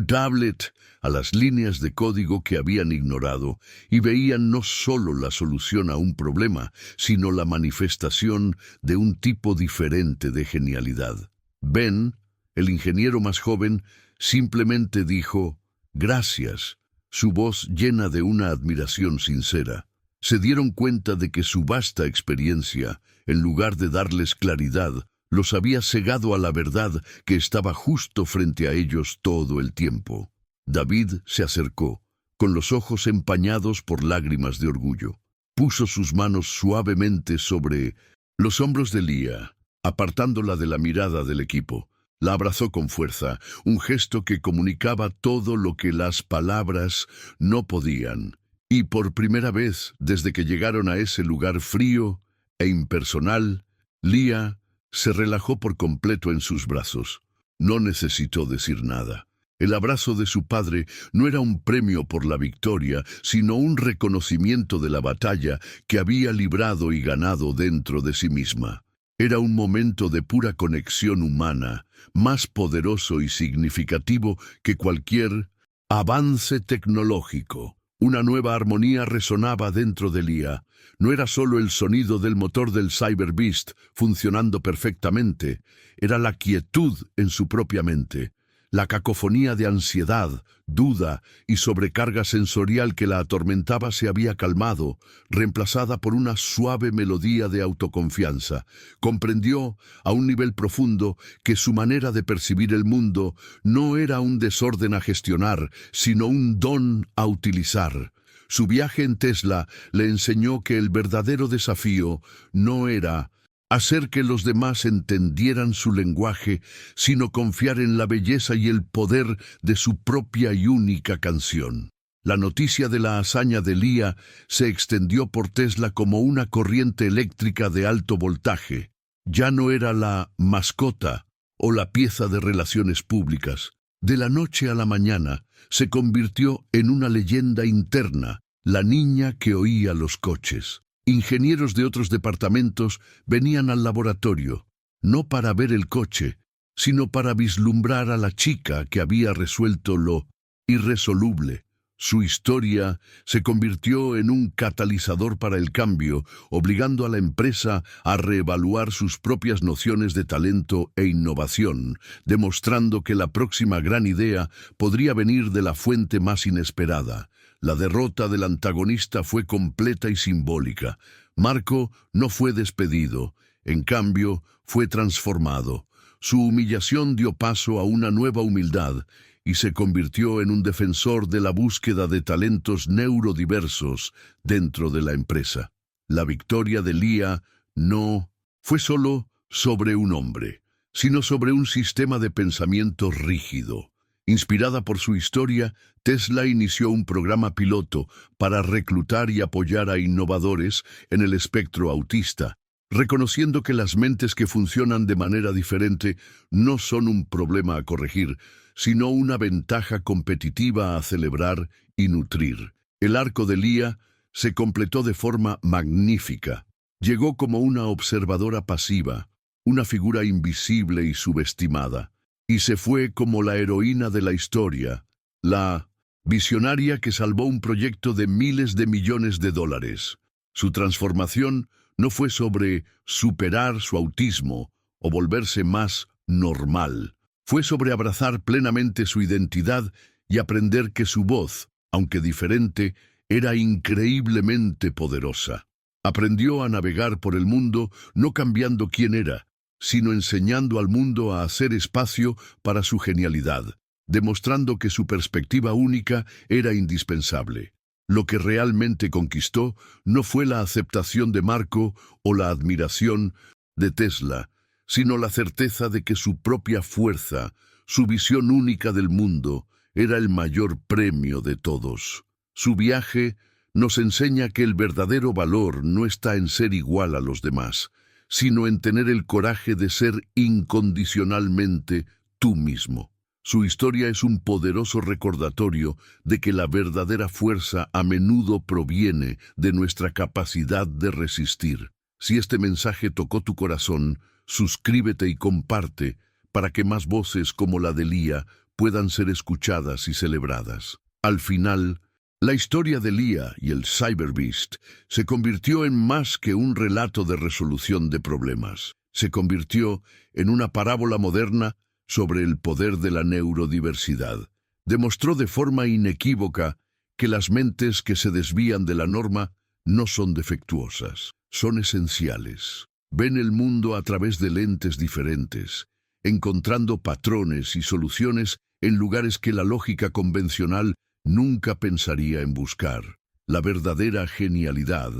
tablet, a las líneas de código que habían ignorado, y veían no solo la solución a un problema, sino la manifestación de un tipo diferente de genialidad. Ben, el ingeniero más joven, simplemente dijo «Gracias», su voz llena de una admiración sincera. Se dieron cuenta de que su vasta experiencia, en lugar de darles claridad, los había cegado a la verdad que estaba justo frente a ellos todo el tiempo. David se acercó, con los ojos empañados por lágrimas de orgullo. Puso sus manos suavemente sobre los hombros de Alia, apartándola de la mirada del equipo. La abrazó con fuerza, un gesto que comunicaba todo lo que las palabras no podían. Y por primera vez, desde que llegaron a ese lugar frío e impersonal, Lia se relajó por completo en sus brazos. No necesitó decir nada. El abrazo de su padre no era un premio por la victoria, sino un reconocimiento de la batalla que había librado y ganado dentro de sí misma. Era un momento de pura conexión humana, más poderoso y significativo que cualquier avance tecnológico. Una nueva armonía resonaba dentro de Lia. No era solo el sonido del motor del Cyber Beast funcionando perfectamente, era la quietud en su propia mente. La cacofonía de ansiedad, duda y sobrecarga sensorial que la atormentaba se había calmado, reemplazada por una suave melodía de autoconfianza. Comprendió, a un nivel profundo, que su manera de percibir el mundo no era un desorden a gestionar, sino un don a utilizar. Su viaje en Tesla le enseñó que el verdadero desafío no era hacer que los demás entendieran su lenguaje, sino confiar en la belleza y el poder de su propia y única canción. La noticia de la hazaña de Lia se extendió por Tesla como una corriente eléctrica de alto voltaje. Ya no era la mascota o la pieza de relaciones públicas. De la noche a la mañana se convirtió en una leyenda interna, la niña que oía los coches. Ingenieros de otros departamentos venían al laboratorio, no para ver el coche, sino para vislumbrar a la chica que había resuelto lo irresoluble. Su historia se convirtió en un catalizador para el cambio, obligando a la empresa a reevaluar sus propias nociones de talento e innovación, demostrando que la próxima gran idea podría venir de la fuente más inesperada. La derrota del antagonista fue completa y simbólica. Marco no fue despedido, en cambio, fue transformado. Su humillación dio paso a una nueva humildad y se convirtió en un defensor de la búsqueda de talentos neurodiversos dentro de la empresa. La victoria de Lia no fue solo sobre un hombre, sino sobre un sistema de pensamiento rígido. Inspirada por su historia, Tesla inició un programa piloto para reclutar y apoyar a innovadores en el espectro autista, reconociendo que las mentes que funcionan de manera diferente no son un problema a corregir, sino una ventaja competitiva a celebrar y nutrir. El arco de Lia se completó de forma magnífica. Llegó como una observadora pasiva, una figura invisible y subestimada, y se fue como la heroína de la historia, la visionaria que salvó un proyecto de miles de millones de dólares. Su transformación no fue sobre superar su autismo o volverse más normal. Fue sobre abrazar plenamente su identidad y aprender que su voz, aunque diferente, era increíblemente poderosa. Aprendió a navegar por el mundo no cambiando quién era, sino enseñando al mundo a hacer espacio para su genialidad, demostrando que su perspectiva única era indispensable. Lo que realmente conquistó no fue la aceptación de Marco o la admiración de Tesla, sino la certeza de que su propia fuerza, su visión única del mundo, era el mayor premio de todos. Su viaje nos enseña que el verdadero valor no está en ser igual a los demás, sino en tener el coraje de ser incondicionalmente tú mismo. Su historia es un poderoso recordatorio de que la verdadera fuerza a menudo proviene de nuestra capacidad de resistir. Si este mensaje tocó tu corazón, suscríbete y comparte para que más voces como la de Lia puedan ser escuchadas y celebradas. Al final, la historia de Lia y el Cyber Beast se convirtió en más que un relato de resolución de problemas. Se convirtió en una parábola moderna sobre el poder de la neurodiversidad. Demostró de forma inequívoca que las mentes que se desvían de la norma no son defectuosas, son esenciales. Ven el mundo a través de lentes diferentes, encontrando patrones y soluciones en lugares que la lógica convencional nunca pensaría en buscar. La verdadera genialidad,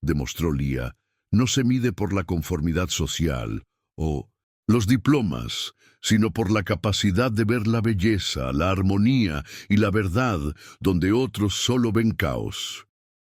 demostró Lia, no se mide por la conformidad social o los diplomas, sino por la capacidad de ver la belleza, la armonía y la verdad donde otros solo ven caos.